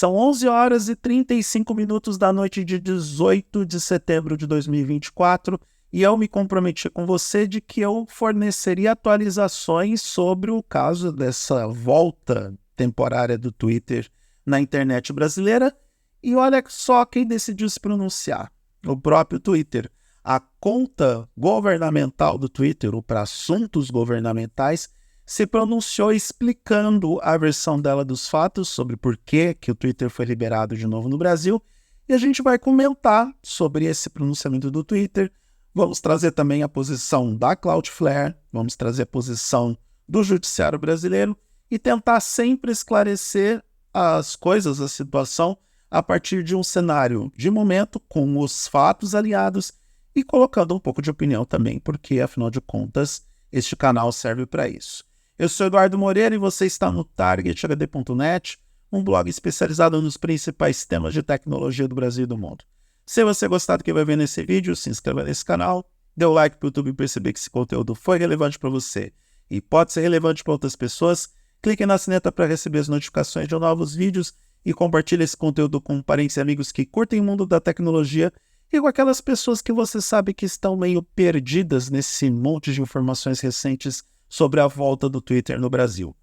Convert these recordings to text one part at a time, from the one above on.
São 11 horas e 35 minutos da noite de 18 de setembro de 2024 e eu me comprometi com você de que eu forneceria atualizações sobre o caso dessa volta temporária do Twitter na internet brasileira. E olha só quem decidiu se pronunciar, o próprio Twitter. A conta governamental do Twitter, ou para assuntos governamentais, se pronunciou explicando a versão dela dos fatos sobre por que o Twitter foi liberado de novo no Brasil. E a gente vai comentar sobre esse pronunciamento do Twitter. Vamos trazer também a posição da Cloudflare, vamos trazer a posição do Judiciário brasileiro e tentar sempre esclarecer as coisas, a situação, a partir de um cenário de momento, com os fatos aliados e colocando um pouco de opinião também, porque, afinal de contas, este canal serve para isso. Eu sou Eduardo Moreira e você está no TargetHD.net, um blog especializado nos principais temas de tecnologia do Brasil e do mundo. Se você gostar do que vai ver nesse vídeo, se inscreva nesse canal, dê o like para o YouTube perceber que esse conteúdo foi relevante para você e pode ser relevante para outras pessoas. Clique na sineta para receber as notificações de novos vídeos e compartilhe esse conteúdo com parentes e amigos que curtem o mundo da tecnologia e com aquelas pessoas que você sabe que estão meio perdidas nesse monte de informações recentes sobre a volta do Twitter no Brasil.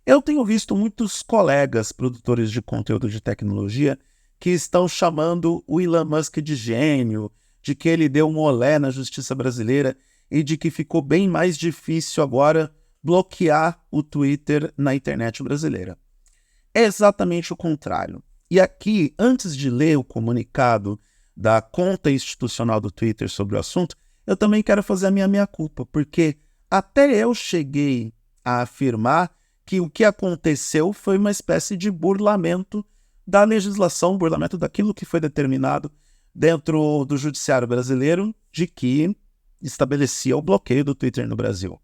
Eu tenho visto muitos colegas produtores de conteúdo de tecnologia que estão chamando o Elon Musk de gênio, de que ele deu um olé na justiça brasileira e de que ficou bem mais difícil agora bloquear o Twitter na internet brasileira. É exatamente o contrário. E aqui, antes de ler o comunicado da conta institucional do Twitter sobre o assunto, eu também quero fazer a minha meia-culpa, porque até eu cheguei a afirmar que o que aconteceu foi uma espécie de burlamento da legislação, burlamento daquilo que foi determinado dentro do Judiciário brasileiro, de que estabelecia o bloqueio do Twitter no Brasil.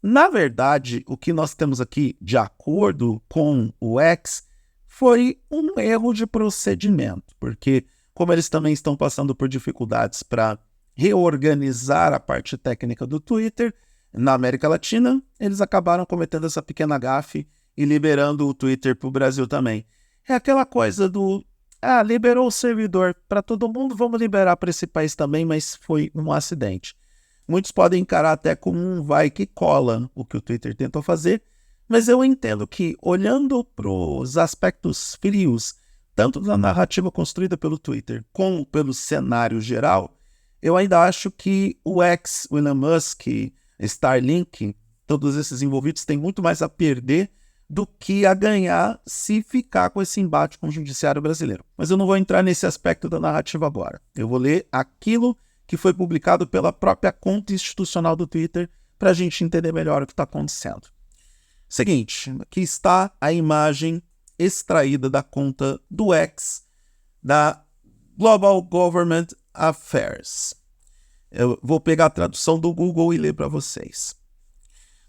Na verdade, o que nós temos aqui, de acordo com o X, foi um erro de procedimento, porque como eles também estão passando por dificuldades para reorganizar a parte técnica do Twitter na América Latina, eles acabaram cometendo essa pequena gafe e liberando o Twitter para o Brasil também. É aquela coisa do, liberou o servidor para todo mundo, vamos liberar para esse país também, mas foi um acidente. Muitos podem encarar até como um vai que cola o que o Twitter tentou fazer, mas eu entendo que, olhando para os aspectos frios, tanto da narrativa construída pelo Twitter como pelo cenário geral, eu ainda acho que o X, o Elon Musk, Starlink, todos esses envolvidos têm muito mais a perder do que a ganhar se ficar com esse embate com o judiciário brasileiro. Mas eu não vou entrar nesse aspecto da narrativa agora. Eu vou ler aquilo que foi publicado pela própria conta institucional do Twitter para a gente entender melhor o que está acontecendo. Seguinte, aqui está a imagem extraída da conta do X, da Global Government Affairs. Eu vou pegar a tradução do Google e ler para vocês.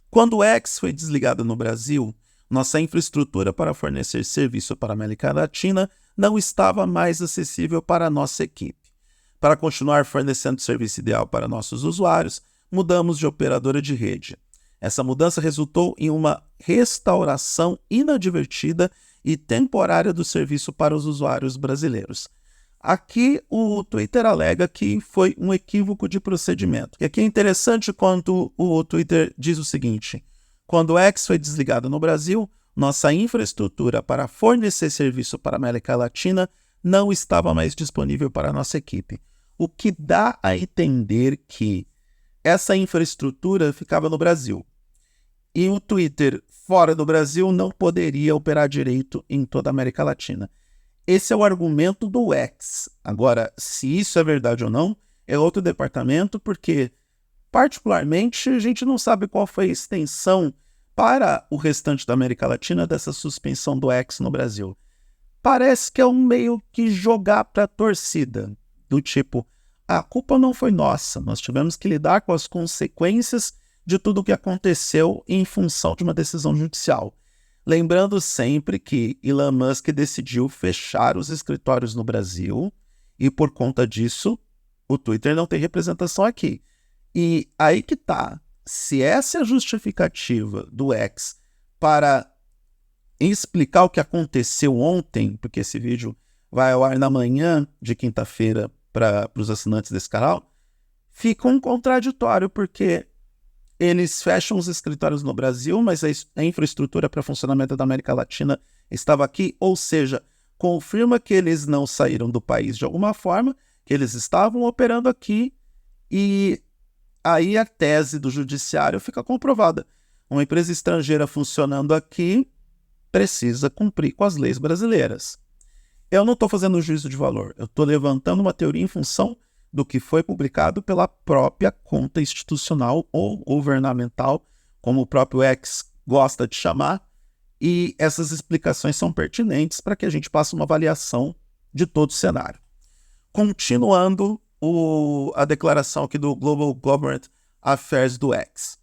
Quando o X foi desligado no Brasil, nossa infraestrutura para fornecer serviço para a América Latina não estava mais acessível para a nossa equipe. Para continuar fornecendo o serviço ideal para nossos usuários, mudamos de operadora de rede. Essa mudança resultou em uma restauração inadvertida e temporária do serviço para os usuários brasileiros. Aqui o Twitter alega que foi um equívoco de procedimento. E aqui é interessante quando o Twitter diz o seguinte: quando o X foi desligado no Brasil, nossa infraestrutura para fornecer serviço para a América Latina não estava mais disponível para a nossa equipe. O que dá a entender que essa infraestrutura ficava no Brasil. E o Twitter fora do Brasil não poderia operar direito em toda a América Latina. Esse é o argumento do X. Agora, se isso é verdade ou não, é outro departamento, porque, particularmente, a gente não sabe qual foi a extensão para o restante da América Latina dessa suspensão do X no Brasil. Parece que é um meio que jogar para a torcida, do tipo, a culpa não foi nossa, nós tivemos que lidar com as consequências de tudo o que aconteceu em função de uma decisão judicial. Lembrando sempre que Elon Musk decidiu fechar os escritórios no Brasil e, por conta disso, o Twitter não tem representação aqui. E aí que tá. Se essa é a justificativa do X para explicar o que aconteceu ontem, porque esse vídeo vai ao ar na manhã de quinta-feira para os assinantes desse canal, fica um contraditório, porque eles fecham os escritórios no Brasil, mas a infraestrutura para funcionamento da América Latina estava aqui, ou seja, confirma que eles não saíram do país de alguma forma, que eles estavam operando aqui, e aí a tese do judiciário fica comprovada. Uma empresa estrangeira funcionando aqui precisa cumprir com as leis brasileiras. Eu não estou fazendo um juízo de valor, eu estou levantando uma teoria em função do que foi publicado pela própria conta institucional ou governamental, como o próprio X gosta de chamar, e essas explicações são pertinentes para que a gente faça uma avaliação de todo o cenário. Continuando a declaração aqui do Global Government Affairs do X.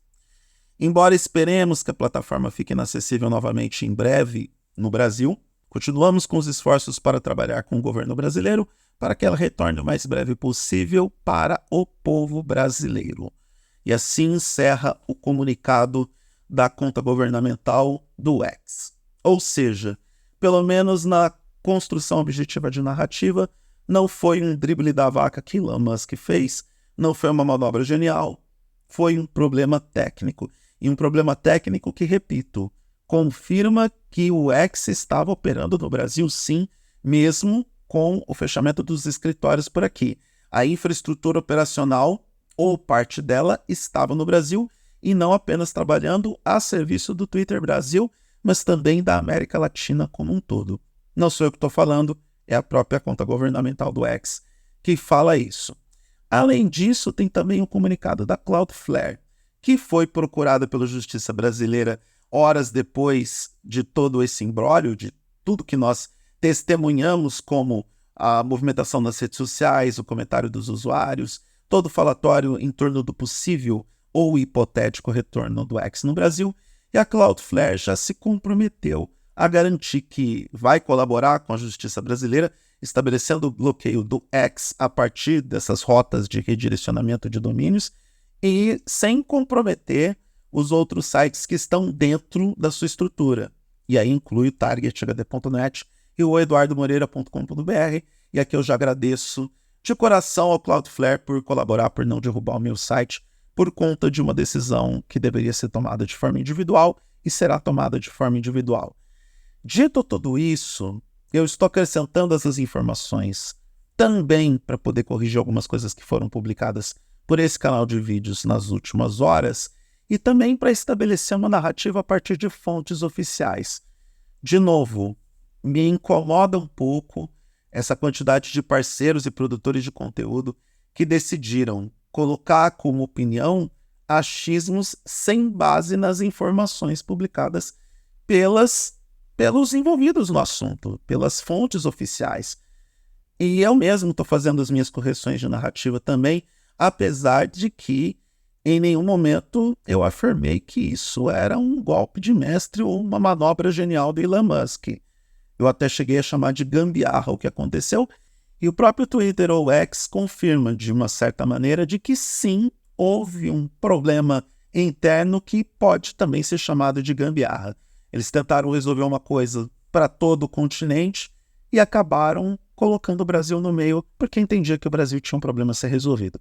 Embora esperemos que a plataforma fique inacessível novamente em breve no Brasil, continuamos com os esforços para trabalhar com o governo brasileiro para que ela retorne o mais breve possível para o povo brasileiro. E assim encerra o comunicado da conta governamental do X. Ou seja, pelo menos na construção objetiva de narrativa, não foi um drible da vaca que Elon Musk fez, não foi uma manobra genial, foi um problema técnico. E um problema técnico que, repito, confirma que o X estava operando no Brasil, sim, mesmo com o fechamento dos escritórios por aqui. A infraestrutura operacional, ou parte dela, estava no Brasil e não apenas trabalhando a serviço do Twitter Brasil, mas também da América Latina como um todo. Não sou eu que estou falando, é a própria conta governamental do X que fala isso. Além disso, tem também o comunicado da Cloudflare, que foi procurada pela Justiça Brasileira horas depois de todo esse imbróglio, de tudo que nós testemunhamos, como a movimentação nas redes sociais, o comentário dos usuários, todo o falatório em torno do possível ou hipotético retorno do X no Brasil, e a Cloudflare já se comprometeu a garantir que vai colaborar com a Justiça Brasileira, estabelecendo o bloqueio do X a partir dessas rotas de redirecionamento de domínios e sem comprometer os outros sites que estão dentro da sua estrutura. E aí inclui o targethd.net e o eduardomoreira.com.br. E aqui eu já agradeço de coração ao Cloudflare por colaborar, por não derrubar o meu site, por conta de uma decisão que deveria ser tomada de forma individual e será tomada de forma individual. Dito tudo isso, eu estou acrescentando essas informações também para poder corrigir algumas coisas que foram publicadas por esse canal de vídeos nas últimas horas e também para estabelecer uma narrativa a partir de fontes oficiais. De novo, me incomoda um pouco essa quantidade de parceiros e produtores de conteúdo que decidiram colocar como opinião achismos sem base nas informações publicadas pelos envolvidos no assunto, pelas fontes oficiais. E eu mesmo estou fazendo as minhas correções de narrativa também, apesar de que em nenhum momento eu afirmei que isso era um golpe de mestre ou uma manobra genial do Elon Musk. Eu até cheguei a chamar de gambiarra o que aconteceu, e o próprio Twitter ou X confirma, de uma certa maneira, de que sim, houve um problema interno que pode também ser chamado de gambiarra. Eles tentaram resolver uma coisa para todo o continente e acabaram colocando o Brasil no meio porque entendia que o Brasil tinha um problema a ser resolvido.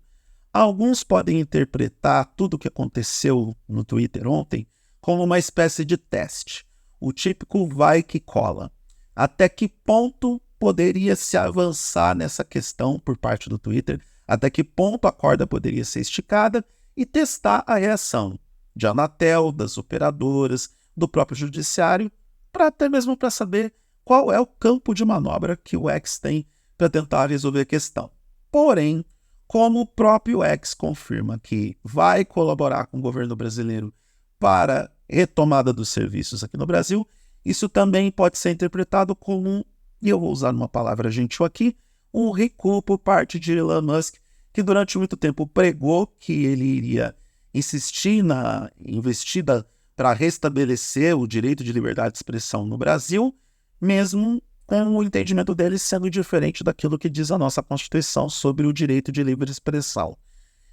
Alguns podem interpretar tudo o que aconteceu no Twitter ontem como uma espécie de teste, o típico vai que cola. Até que ponto poderia se avançar nessa questão por parte do Twitter, até que ponto a corda poderia ser esticada e testar a reação de Anatel, das operadoras, do próprio judiciário, até mesmo para saber qual é o campo de manobra que o X tem para tentar resolver a questão. Porém, como o próprio X confirma que vai colaborar com o governo brasileiro para retomada dos serviços aqui no Brasil, isso também pode ser interpretado como, e eu vou usar uma palavra gentil aqui, um recuo por parte de Elon Musk, que durante muito tempo pregou que ele iria insistir na investida para restabelecer o direito de liberdade de expressão no Brasil, mesmo com o entendimento dele sendo diferente daquilo que diz a nossa Constituição sobre o direito de livre expressão.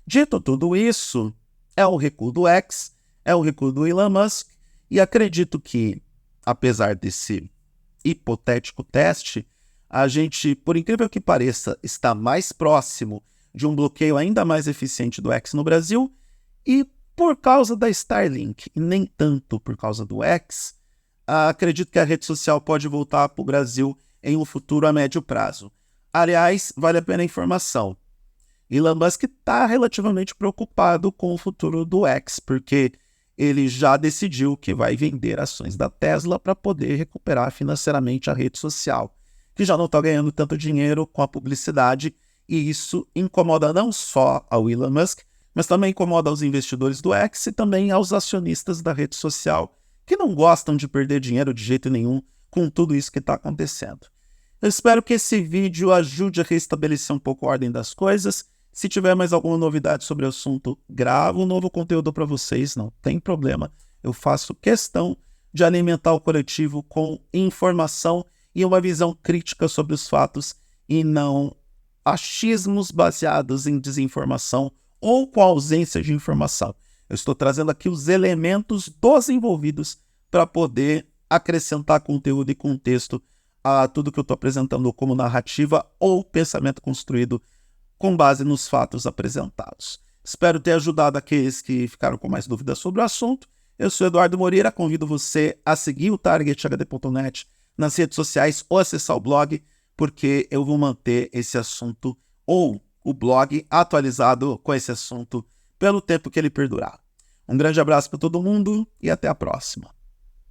Dito tudo isso, é o recuo do X, é o recuo do Elon Musk, e acredito que apesar desse hipotético teste, a gente, por incrível que pareça, está mais próximo de um bloqueio ainda mais eficiente do X no Brasil, e por causa da Starlink, e nem tanto por causa do X, acredito que a rede social pode voltar para o Brasil em um futuro a médio prazo. Aliás, vale a pena a informação. Elon Musk está relativamente preocupado com o futuro do X, porque ele já decidiu que vai vender ações da Tesla para poder recuperar financeiramente a rede social, que já não está ganhando tanto dinheiro com a publicidade, e isso incomoda não só ao Elon Musk, mas também incomoda os investidores do X e também aos acionistas da rede social, que não gostam de perder dinheiro de jeito nenhum com tudo isso que está acontecendo. Eu espero que esse vídeo ajude a restabelecer um pouco a ordem das coisas. Se tiver mais alguma novidade sobre o assunto, gravo um novo conteúdo para vocês, não tem problema. Eu faço questão de alimentar o coletivo com informação e uma visão crítica sobre os fatos e não achismos baseados em desinformação ou com a ausência de informação. Eu estou trazendo aqui os elementos dos envolvidos para poder acrescentar conteúdo e contexto a tudo que eu estou apresentando como narrativa ou pensamento construído com base nos fatos apresentados. Espero ter ajudado aqueles que ficaram com mais dúvidas sobre o assunto. Eu sou Eduardo Moreira, convido você a seguir o targethd.net nas redes sociais ou acessar o blog, porque eu vou manter esse assunto ou o blog atualizado com esse assunto pelo tempo que ele perdurar. Um grande abraço para todo mundo e até a próxima.